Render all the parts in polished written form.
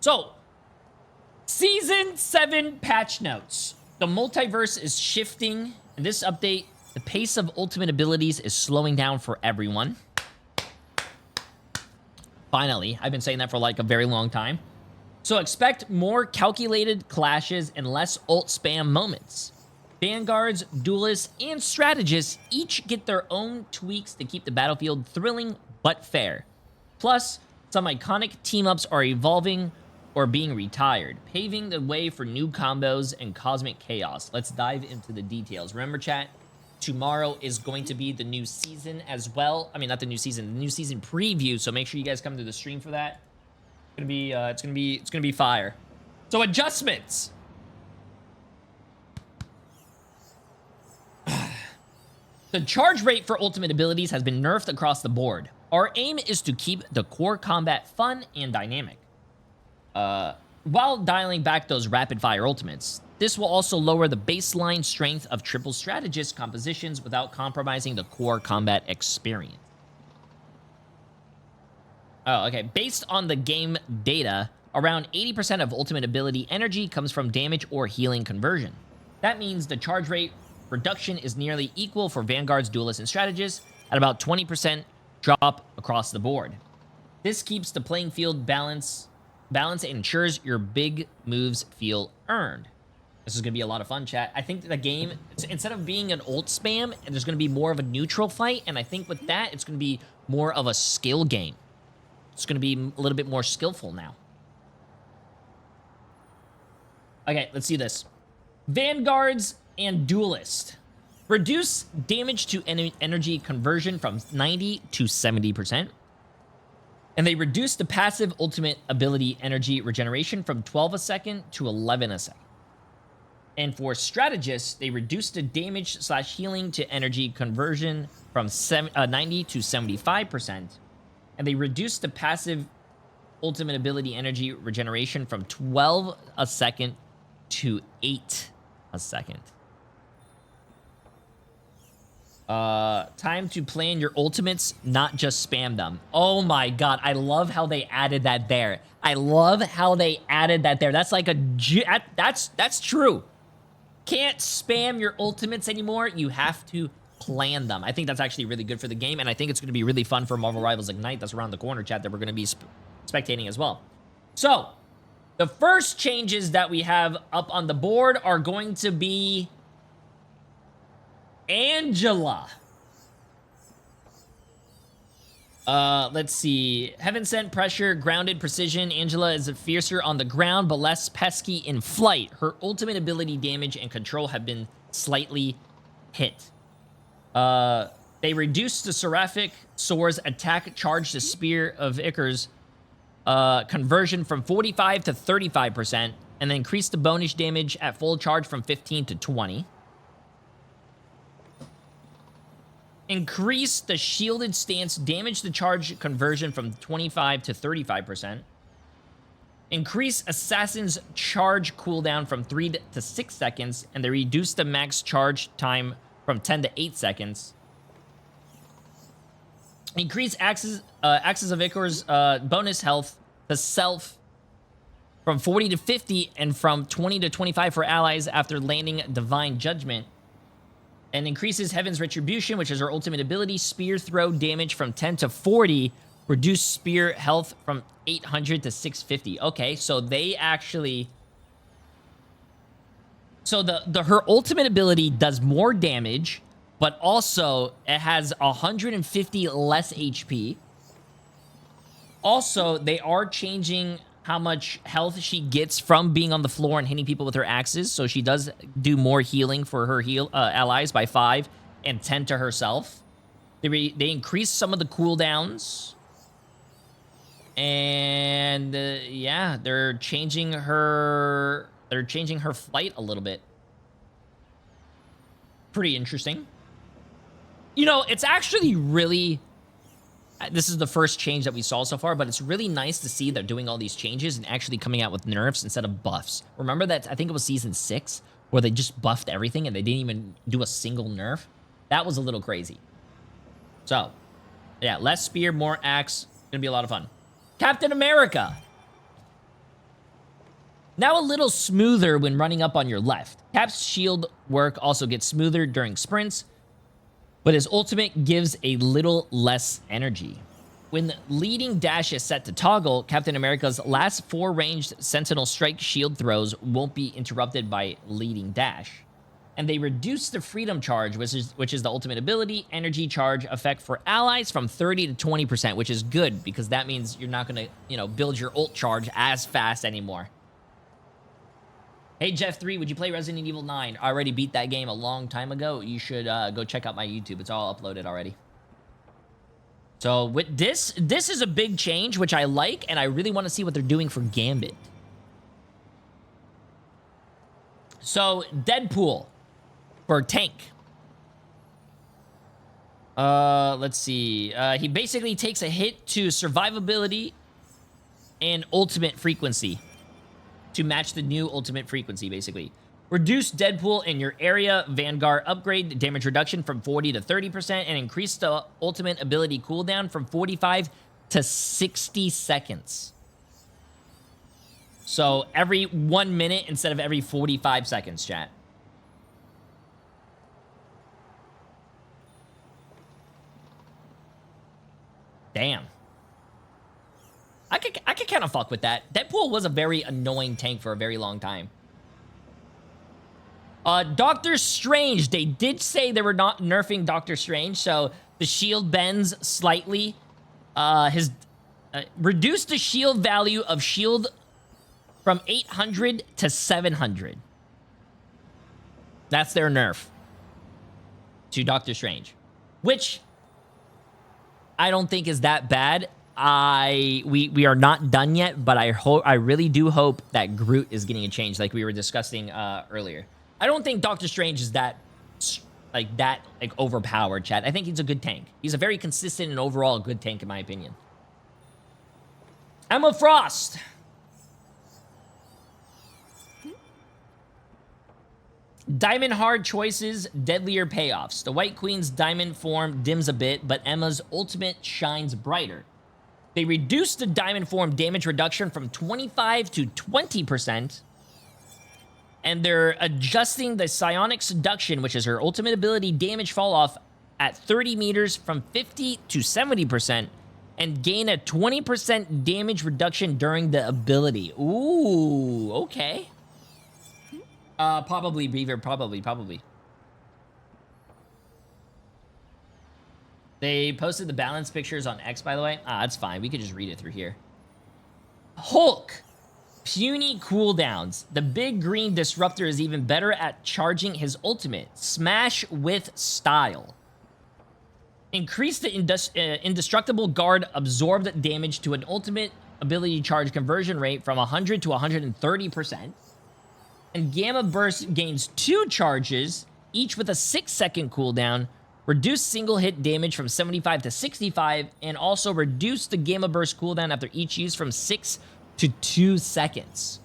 So, Season 7 patch notes. The multiverse is shifting. In this update, the pace of ultimate abilities is slowing down for everyone. Finally, I've been saying that for like a very long time. So expect more calculated clashes and less ult spam moments. Vanguards, duelists, and strategists each get their own tweaks to keep the battlefield thrilling but fair. Plus, some iconic team-ups are evolving or being retired, paving the way for new combos and cosmic chaos. Let's dive into the details. Remember, chat, tomorrow is going to be the new season as well. I mean, not the new season, the new season preview. So make sure you guys come to the stream for that. It's gonna be fire. So adjustments. The charge rate for ultimate abilities has been nerfed across the board. Our aim is to keep the core combat fun and dynamic, while dialing back those rapid-fire ultimates. This will also lower the baseline strength of triple strategist compositions without compromising the core combat experience. Oh, okay. Based on the game data, around 80% of ultimate ability energy comes from damage or healing conversion. That means the charge rate reduction is nearly equal for Vanguards, Duelists, and Strategists at about 20% drop across the board. This keeps the playing field balance and ensures your big moves feel earned. This is going to be a lot of fun, chat. I think the game, instead of being an ult spam, there's going to be more of a neutral fight, and I think with that, it's going to be more of a skill game. It's going to be a little bit more skillful now. Okay, let's see this. Vanguards and Duelist. Reduce damage to energy conversion from 90 to 70%. And they reduce the passive ultimate ability energy regeneration from 12 a second to 11 a second. And for Strategists, they reduce the damage / healing to energy conversion from 90 to 75%. And they reduce the passive ultimate ability energy regeneration from 12 a second to 8 a second. Time to plan your ultimates, not just spam them. Oh my god, I love how they added that there. I love how they added that there. That's like that's true. Can't spam your ultimates anymore. You have to plan them. I think that's actually really good for the game, and I think it's going to be really fun for Marvel Rivals Ignite. That's around the corner, chat, that we're going to be spectating as well. So, the first changes that we have up on the board are going to be Angela. Let's see. Heaven Sent Pressure, Grounded Precision. Angela is fiercer on the ground, but less pesky in flight. Her ultimate ability damage and control have been slightly hit. They reduced the Seraphic Soar's attack charge to Spear of Icarus conversion from 45 to 35%, and then increased the bonus damage at full charge from 15 to 20. Increase the shielded stance damage to charge conversion from 25 to 35%. Increase Assassin's charge cooldown from 3 to 6 seconds, and they reduce the max charge time from 10 to 8 seconds. Increase Axis of Icarus bonus health to self from 40 to 50 and from 20 to 25 for allies after landing Divine Judgment. And increases Heaven's Retribution, which is her ultimate ability, spear throw damage from 10 to 40, reduce spear health from 800 to 650. Okay, so they actually... So her ultimate ability does more damage, but also it has 150 less HP. Also, they are changing how much health she gets from being on the floor and hitting people with her axes. So she does do more healing for her allies by 5 and 10 to herself. They increase some of the cooldowns. And yeah, they're changing her flight a little bit. Pretty interesting. You know, it's actually really... This is the first change that we saw so far, but it's really nice to see they're doing all these changes and actually coming out with nerfs instead of buffs. Remember that, I think it was Season 6, where they just buffed everything and they didn't even do a single nerf? That was a little crazy. So, yeah, less spear, more axe. Gonna be a lot of fun. Captain America. Now a little smoother when running up on your left. Cap's shield work also gets smoother during sprints, but his ultimate gives a little less energy. When leading dash is set to toggle, Captain America's last 4 ranged Sentinel Strike shield throws won't be interrupted by leading dash. And they reduce the freedom charge, which is the ultimate ability, energy charge effect for allies from 30 to 20%, which is good because that means you're not going to, build your ult charge as fast anymore. Hey, Jay3, would you play Resident Evil 9? I already beat that game a long time ago. You should go check out my YouTube. It's all uploaded already. So with this is a big change, which I like, and I really want to see what they're doing for Gambit. So Deadpool for tank. Let's see. He basically takes a hit to survivability and ultimate frequency to match the new ultimate frequency, basically. Reduce Deadpool in your area, Vanguard upgrade damage reduction from 40 to 30%, and increase the ultimate ability cooldown from 45 to 60 seconds. So every 1 minute instead of every 45 seconds, chat. Damn. I could kind of fuck with that. Deadpool was a very annoying tank for a very long time. Doctor Strange, they did say they were not nerfing Doctor Strange, so the shield bends slightly. Reduce the shield value of shield from 800 to 700. That's their nerf to Doctor Strange, which I don't think is that bad. We are not done yet, but I really do hope that Groot is getting a change, like we were discussing earlier. I don't think Doctor Strange is that overpowered, chat. I think he's a good tank. He's a very consistent and overall good tank, in my opinion. Emma Frost. Diamond hard choices, deadlier payoffs. The White Queen's diamond form dims a bit, but Emma's ultimate shines brighter. They reduce the diamond form damage reduction from 25 to 20%. And they're adjusting the Psionic Seduction, which is her ultimate ability damage fall off at 30 meters from 50 to 70%, and gain a 20% damage reduction during the ability. Ooh, okay. Probably, Beaver, probably. They posted the balance pictures on X, by the way. That's fine. We could just read it through here. Hulk. Puny cooldowns. The big green disruptor is even better at charging his ultimate. Smash with style. Increase the indestructible guard absorbed damage to an ultimate ability charge conversion rate from 100 to 130%. And Gamma Burst gains 2 charges, each with a 6-second cooldown. Reduce single hit damage from 75 to 65, and also reduce the Gamma Burst cooldown after each use from 6 to 2 seconds.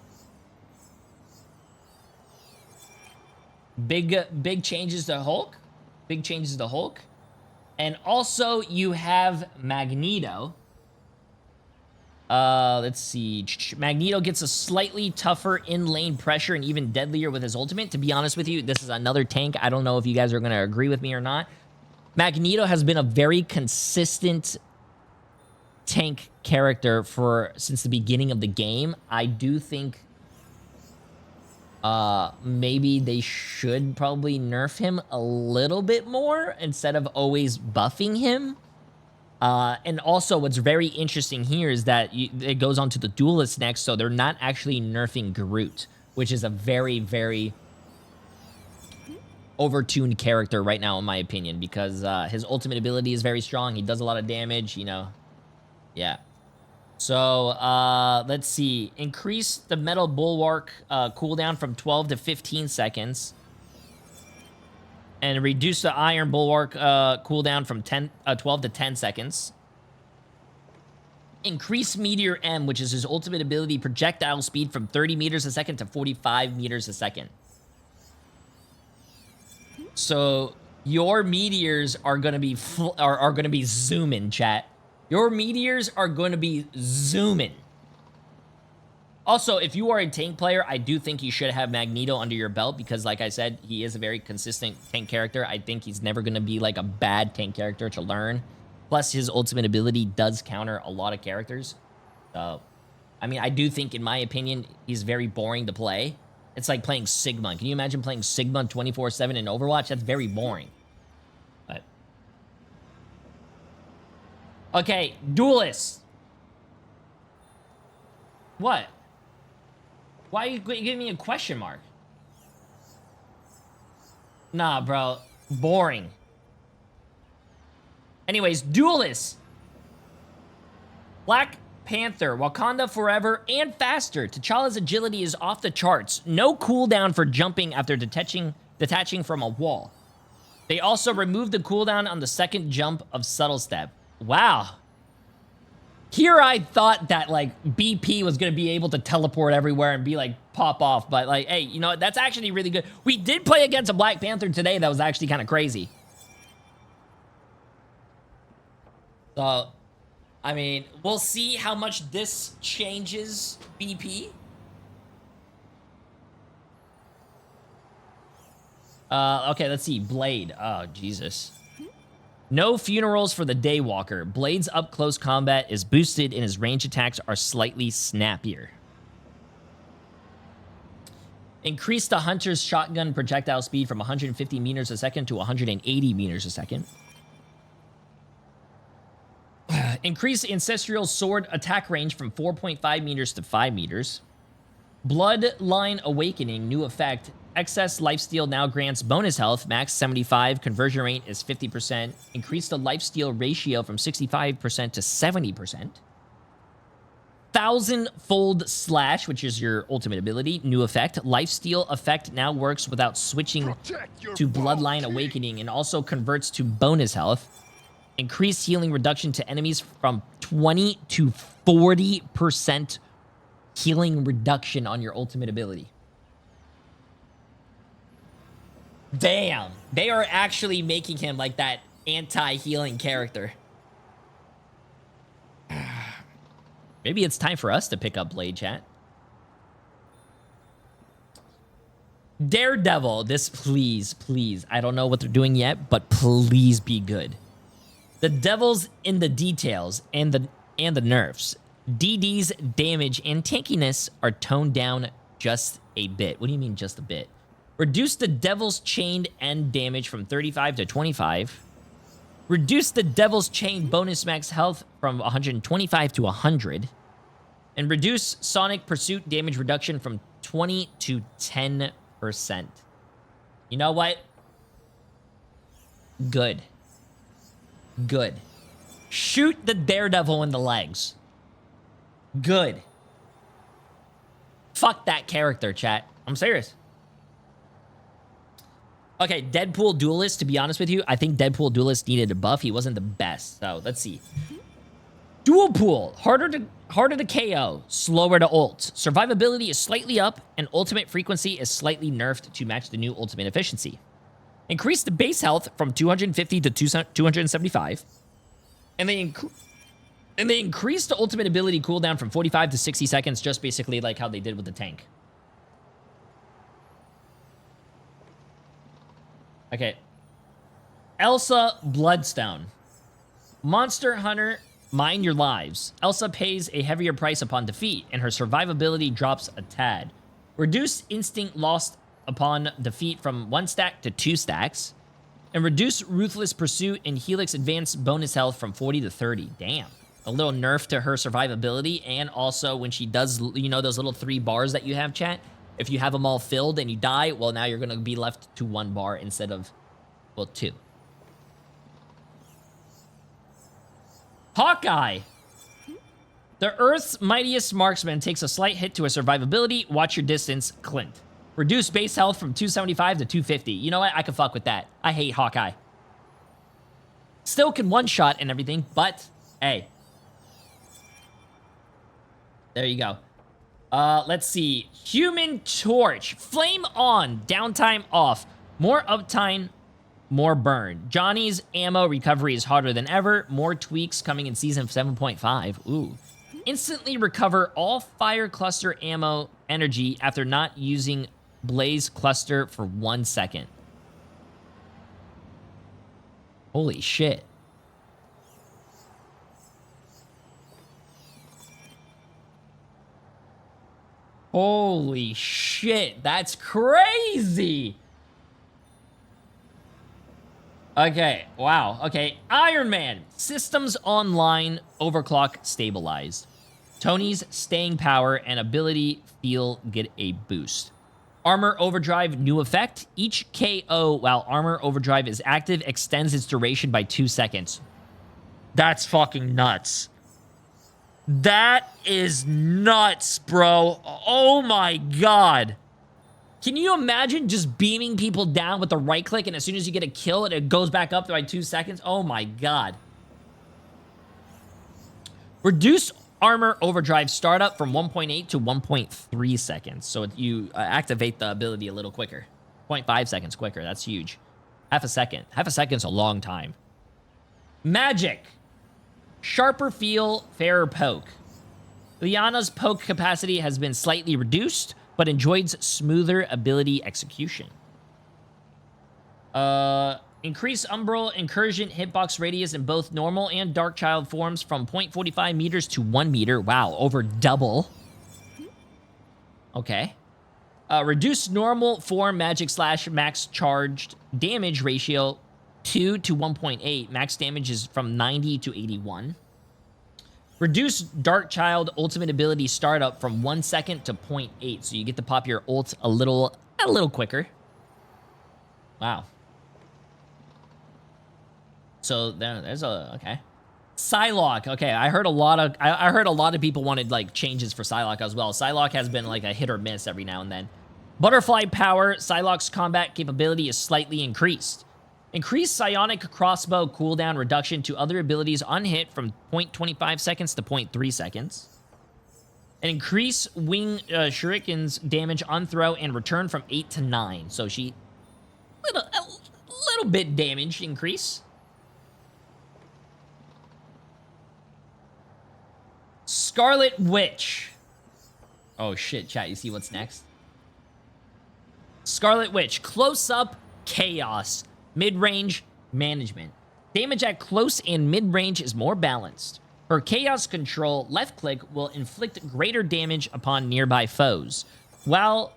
Big changes to Hulk. Big changes to Hulk. And also you have Magneto. Let's see. Magneto gets a slightly tougher in-lane pressure and even deadlier with his ultimate. To be honest with you, this is another tank. I don't know if you guys are going to agree with me or not. Magneto has been a very consistent tank character since the beginning of the game. I do think maybe they should probably nerf him a little bit more instead of always buffing him. And also what's very interesting here is that it goes on to the duelist next, so they're not actually nerfing Groot, which is a very, very overtuned character right now, in my opinion, because his ultimate ability is very strong. He does a lot of damage, Yeah. So, let's see. Increase the Metal Bulwark cooldown from 12 to 15 seconds. And reduce the Iron Bulwark cooldown from 12 to 10 seconds. Increase Meteor M, which is his ultimate ability projectile speed from 30 meters a second to 45 meters a second. So your meteors are gonna be are, are gonna be zooming, chat. Your meteors are going to be zooming. Also, if you are a tank player, I do think you should have Magneto under your belt because, like I said, he is a very consistent tank character. I think he's never going to be like a bad tank character to learn. Plus, his ultimate ability does counter a lot of characters. So, I mean, I do think, in my opinion, he's very boring to play. It's like playing Sigma. Can you imagine playing Sigma 24/7 in Overwatch? That's very boring. But okay, duelist. What? Why are you giving me a question mark? Nah, bro. Boring. Anyways, duelist. Black Panther, Wakanda forever and faster. T'Challa's agility is off the charts. No cooldown for jumping after detaching from a wall. They also removed the cooldown on the second jump of subtle step. Wow. Here I thought that, like, BP was going to be able to teleport everywhere and be, like, pop off. But, like, hey, you know, that's actually really good. We did play against a Black Panther today that was actually kind of crazy. So, I mean, we'll see how much this changes BP. Okay, let's see. Blade. Oh, Jesus. No funerals for the Daywalker. Blade's up-close combat is boosted and his range attacks are slightly snappier. Increase the Hunter's shotgun projectile speed from 150 meters a second to 180 meters a second. Increase Ancestral Sword attack range from 4.5 meters to 5 meters. Bloodline Awakening, new effect. Excess lifesteal now grants bonus health, max 75, conversion rate is 50%. Increase the lifesteal ratio from 65% to 70%. 1,000-fold slash, which is your ultimate ability, new effect. Lifesteal effect now works without switching to Bloodline Awakening and also converts to bonus health. Increase healing reduction to enemies from 20 to 40% healing reduction on your ultimate ability. Damn, they are actually making him like that anti-healing character. Maybe it's time for us to pick up Blade, chat. Daredevil, this please, please. I don't know what they're doing yet, but please be good. The devil's in the details and the nerfs. DD's damage and tankiness are toned down just a bit. What do you mean just a bit? Reduce the devil's chained end damage from 35 to 25. Reduce the devil's chain bonus max health from 125 to 100. And reduce sonic pursuit damage reduction from 20 to 10%. You know what? Good. Good. Shoot the Daredevil in the legs. Good. Fuck that character, chat. I'm serious. Okay, Deadpool Duelist, to be honest with you, I think Deadpool Duelist needed a buff. He wasn't the best. So, let's see. Dual Pool. Harder to KO, slower to ult. Survivability is slightly up, and ultimate frequency is slightly nerfed to match the new ultimate efficiency. Increase the base health from 250 to 275. And they increased the ultimate ability cooldown from 45 to 60 seconds, just basically like how they did with the tank. Okay. Elsa Bloodstone. Monster Hunter, mine your lives. Elsa pays a heavier price upon defeat, and her survivability drops a tad. Reduce instinct lost upon defeat from 1 stack to 2 stacks. And reduce Ruthless Pursuit and Helix Advanced bonus health from 40 to 30. Damn. A little nerf to her survivability, and also when she does, you know, those little 3 bars that you have, chat? If you have them all filled and you die, well, now you're going to be left to 1 bar instead of, well, 2. Hawkeye. The Earth's mightiest marksman takes a slight hit to a survivability. Watch your distance, Clint. Reduce base health from 275 to 250. You know what? I can fuck with that. I hate Hawkeye. Still can one-shot and everything, but, hey. There you go. Let's see. Human Torch. Flame on. Downtime off. More uptime, more burn. Johnny's ammo recovery is harder than ever. More tweaks coming in season 7.5. Ooh. Instantly recover all fire cluster ammo energy after not using blaze cluster for 1 second. Holy shit. Holy shit, that's crazy. Okay, wow. Okay, Iron Man. Systems online, overclock stabilized. Tony's staying power and ability feel get a boost. Armor Overdrive new effect. Each KO while Armor Overdrive is active extends its duration by 2 seconds. That's fucking nuts. That is nuts, bro. Oh my god. Can you imagine just beaming people down with the right click, and as soon as you get a kill, it goes back up by 2 seconds? Oh my god. Reduce armor overdrive startup from 1.8 to 1.3 seconds. So you activate the ability a little quicker. 0.5 seconds quicker. That's huge. Half a second. Half a second's a long time. Magik. Sharper feel, fairer poke. Liana's poke capacity has been slightly reduced, but enjoys smoother ability execution. Increase Umbral Incursion hitbox radius in both normal and Dark Child forms from 0.45 meters to 1 meter. Wow, over double. Okay. Reduce normal form magic slash max charged damage ratio 2 to 1.8. Max damage is from 90 to 81. Reduce Dark Child ultimate ability startup from 1 second to 0.8. So you get to pop your ult a little quicker. Wow. So there's a okay. Psylocke. Okay, I heard a lot of people wanted like changes for Psylocke as well. Psylocke has been like a hit or miss every now and then. Butterfly power. Psylocke's combat capability is slightly increased. Increase psionic crossbow cooldown reduction to other abilities on hit from 0.25 seconds to 0.3 seconds. And increase wing shuriken's damage on throw and return from 8 to 9. So she a little bit damage increase. Scarlet Witch. Oh shit, chat, you see what's next? Scarlet Witch, close up chaos. Mid-range management. Damage at close and mid-range is more balanced. Her chaos control left click will inflict greater damage upon nearby foes, whilst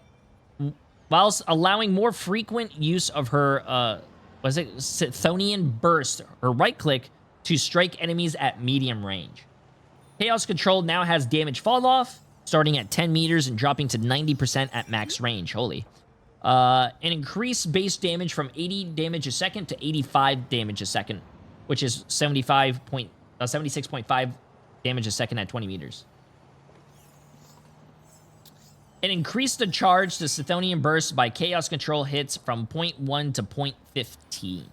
allowing more frequent use of her Chthonian burst. Her right click to strike enemies at medium range. Chaos control now has damage fall off, starting at 10 meters and dropping to 90% at max range. Holy. And increase base damage from 80 damage a second to 85 damage a second, which is 76.5 damage a second at 20 meters. And increase the charge to Chthonian burst by chaos control hits from 0.1 to 0.15.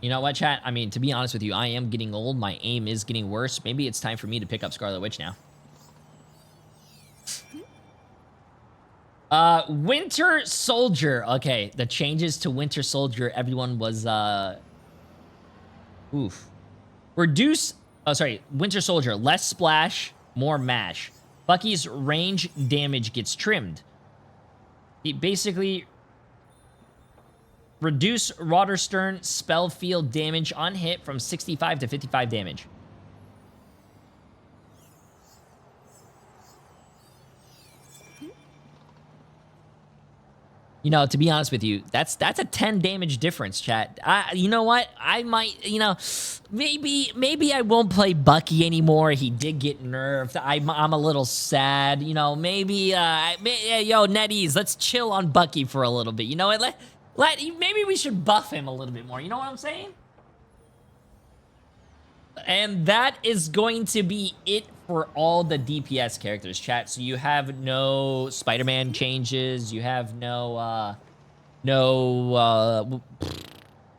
You know what, chat? I mean, to be honest with you, I am getting old. My aim is getting worse. Maybe it's time for me to pick up Scarlet Witch now. Winter Soldier. Okay, the changes to Winter Soldier, everyone was, Reduce, Winter Soldier, less splash, more mash. Bucky's range damage gets trimmed. He basically reduce Roderstern spell field damage on hit from 65 to 55 damage. You know, to be honest with you, that's a 10 damage difference, chat. You know what? I might, you know, maybe I won't play Bucky anymore. He did get nerfed. I'm a little sad. You know, maybe yo, NetEase, let's chill on Bucky for a little bit. You know what? Maybe we should buff him a little bit more. You know what I'm saying? And that is going to be it for all the DPS characters, chat. So you have no Spider-Man changes. You have no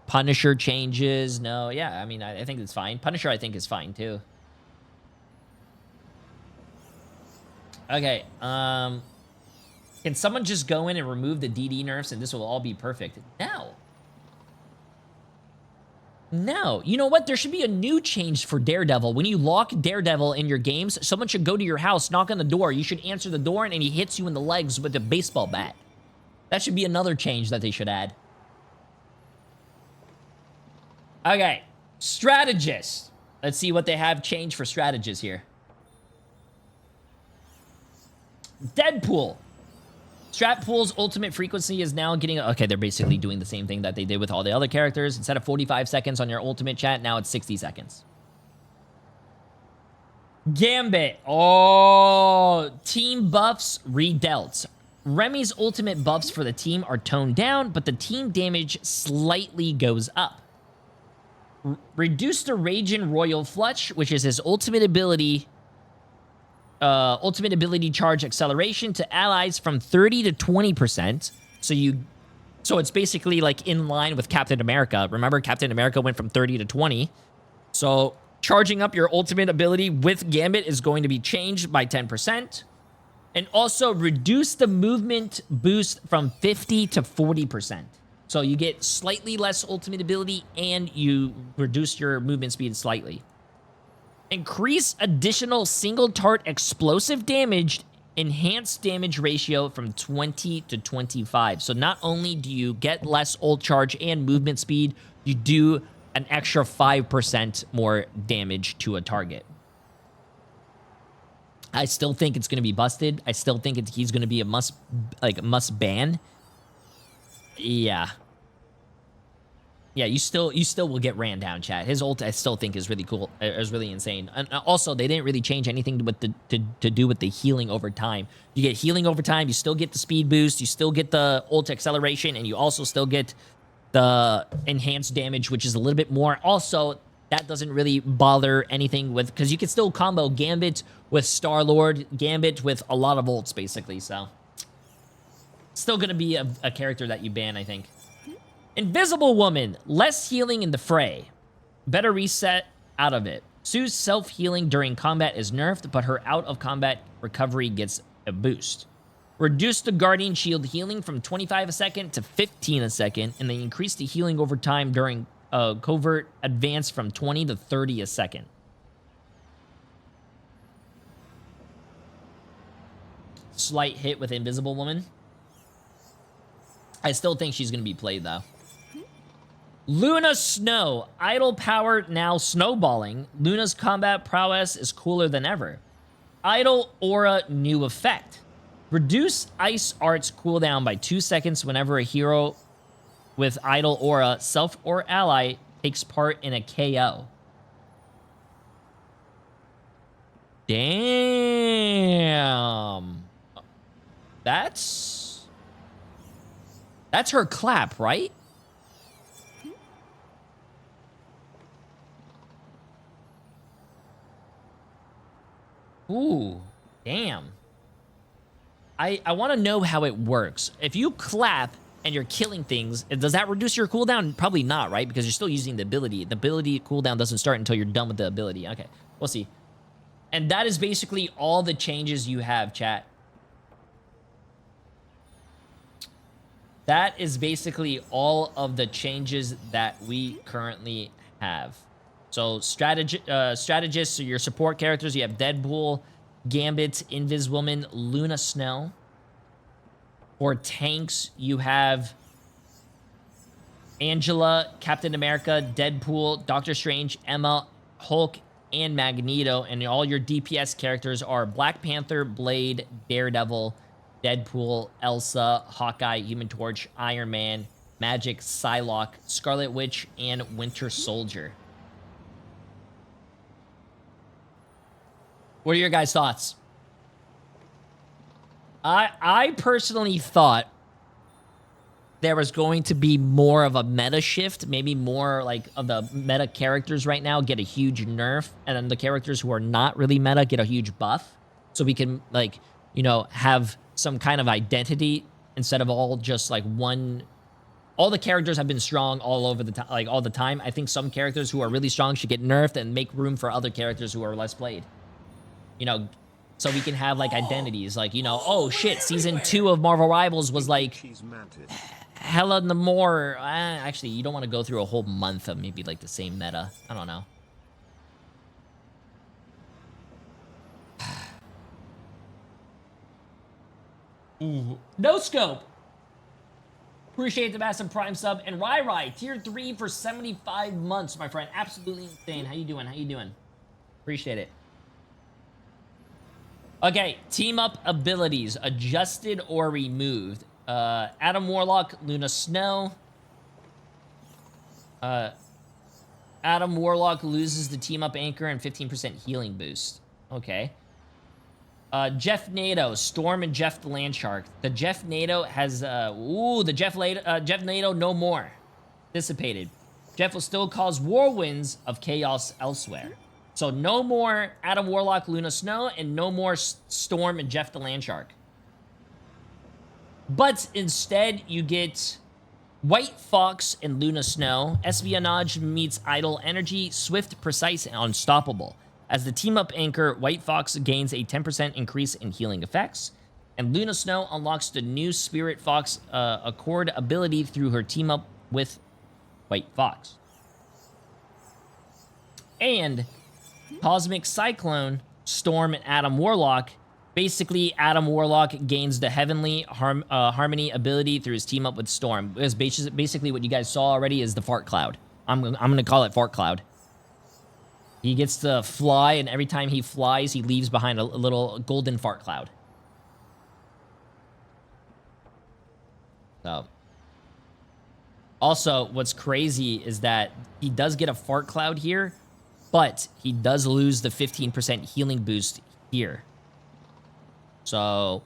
Punisher changes. No, yeah, I mean, I think it's fine. Punisher, I think, is fine, too. Okay, can someone just go in and remove the DD nerfs and this will all be perfect? No. No. You know what? There should be a new change for Daredevil. When you lock Daredevil in your games, someone should go to your house, knock on the door. You should answer the door, and he hits you in the legs with a baseball bat. That should be another change that they should add. Okay. Strategist. Let's see what they have changed for strategists here. Deadpool. Stratpool's ultimate frequency is now getting... Okay, they're basically doing the same thing that they did with all the other characters. Instead of 45 seconds on your ultimate chat, now it's 60 seconds. Gambit. Oh, team buffs redealt. Remy's ultimate buffs for the team are toned down, but the team damage slightly goes up. Reduce the Raging Royal Flush, which is his ultimate ability charge acceleration to allies from 30 to 20%. So it's basically like in line with Captain America. Remember, Captain America went from 30 to 20. So charging up your ultimate ability with Gambit is going to be changed by 10%. And also reduce the movement boost from 50 to 40%. So you get slightly less ultimate ability and you reduce your movement speed slightly. Increase additional single tart explosive damage, enhanced damage ratio from 20 to 25. So not only do you get less ult charge and movement speed, you do an extra 5% more damage to a target. I still think it's going to be busted. I still think he's going to be a must ban. Yeah. Yeah, you still will get ran down, chat. His ult, I still think, is really cool. Is really insane. And also, they didn't really change anything to do with the healing over time. You get healing over time. You still get the speed boost. You still get the ult acceleration, and you also still get the enhanced damage, which is a little bit more. Also, that doesn't really bother anything with, because you can still combo Gambit with Star-Lord, Gambit with a lot of ults, basically. So, still gonna be a character that you ban, I think. Invisible Woman, less healing in the fray. Better reset out of it. Sue's self-healing during combat is nerfed, but her out-of-combat recovery gets a boost. Reduce the Guardian Shield healing from 25 a second to 15 a second, and they increase the healing over time during covert advance from 20 to 30 a second. Slight hit with Invisible Woman. I still think she's going to be played, though. Luna Snow. Idle power now snowballing. Luna's combat prowess is cooler than ever. Idle aura new effect. Reduce ice arts cooldown by 2 seconds whenever a hero with idle aura, self or ally, takes part in a KO. Damn. That's her clap, right? Ooh, damn. I want to know how it works. If you clap and you're killing things, does that reduce your cooldown? Probably not, right? Because you're still using the ability. The ability cooldown doesn't start until you're done with the ability. Okay, we'll see. And that is basically all the changes you have, chat. That is basically all of the changes that we currently have. So strategists, so your support characters, you have Deadpool, Gambit, Inviswoman, Luna Snow. For tanks, you have Angela, Captain America, Deadpool, Doctor Strange, Emma, Hulk, and Magneto. And all your DPS characters are Black Panther, Blade, Daredevil, Deadpool, Elsa, Hawkeye, Human Torch, Iron Man, Magik, Psylocke, Scarlet Witch, and Winter Soldier. What are your guys' thoughts? I personally thought there was going to be more of a meta shift, maybe more like of the meta characters right now get a huge nerf, and then the characters who are not really meta get a huge buff, so we can, like, you know, have some kind of identity instead of all just like one. All the characters have been strong all over the time, like all the time. I think some characters who are really strong should get nerfed and make room for other characters who are less played. You know, so we can have like identities, like, you know, oh shit, season 2 of Marvel Rivals was like hella the more. Actually, you don't want to go through a whole month of maybe like the same meta. I don't know. Ooh. No scope. Appreciate the massive Prime sub. And Rai, tier 3 for 75 months, my friend. Absolutely insane. How you doing? How you doing? Appreciate it. Okay, team up abilities. Adjusted or removed. Adam Warlock, Luna Snow. Adam Warlock loses the team up anchor and 15% healing boost. Okay. Jeff NATO, Storm and Jeff the Landshark. The Jeff NATO has, the Jeff NATO no more. Dissipated. Jeff will still cause whirlwinds of chaos elsewhere. So no more Adam Warlock, Luna Snow, and no more Storm and Jeff the Landshark. But instead, you get White Fox and Luna Snow. Espionage meets Idle Energy, swift, precise, and unstoppable. As the team-up anchor, White Fox gains a 10% increase in healing effects. And Luna Snow unlocks the new Spirit Fox Accord ability through her team-up with White Fox. And Cosmic Cyclone, Storm, and Adam Warlock. Basically, Adam Warlock gains the Heavenly Harmony ability through his team-up with Storm. Because basically what you guys saw already is the Fart Cloud. I'm going to call it Fart Cloud. He gets to fly, and every time he flies, he leaves behind a little golden fart cloud. So. Also, what's crazy is that he does get a fart cloud here, but he does lose the 15% healing boost here. So.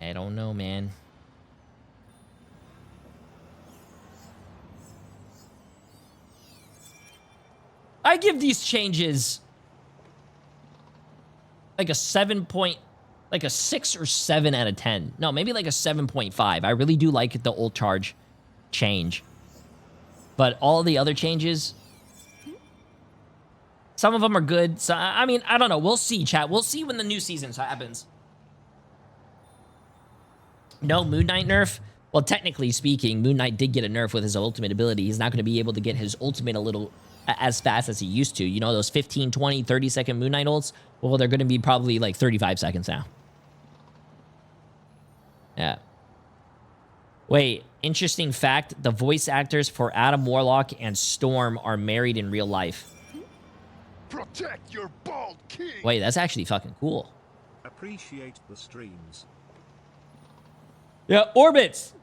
I don't know, man. I give these changes like a 6 or 7 out of 10. No, maybe like a 7.5. I really do like the ult charge change. But all the other changes, some of them are good. So, I mean, I don't know. We'll see, chat. We'll see when the new season happens. No Moon Knight nerf. Well, technically speaking, Moon Knight did get a nerf with his ultimate ability. He's not going to be able to get his ultimate as fast as he used to. You know, those 15, 20, 30-second Moon Knight ults? Well, they're going to be probably like 35 seconds now. Yeah. Wait, interesting fact. The voice actors for Adam Warlock and Storm are married in real life. Protect your bald king. Wait, that's actually fucking cool. Appreciate the streams. Yeah, Orbits.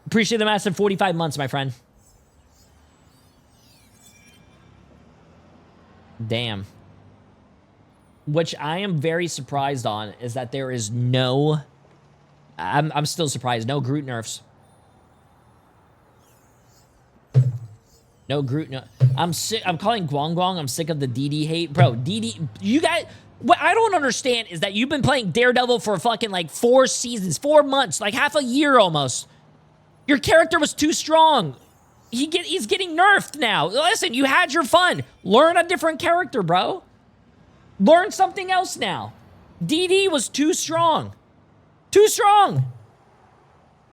Appreciate the massive 45 months, my friend. Damn. Which I am very surprised on is that there is no... I'm still surprised. No Groot nerfs. No Groot. No. I'm sick. I'm calling Guang Guang. I'm sick of the DD hate. Bro, DD... You guys... What I don't understand is that you've been playing Daredevil for fucking like 4 seasons, 4 months, like half a year almost. Your character was too strong. He's getting nerfed now. Listen, you had your fun. Learn a different character, bro. Learn something else now. DD was too strong. Too strong.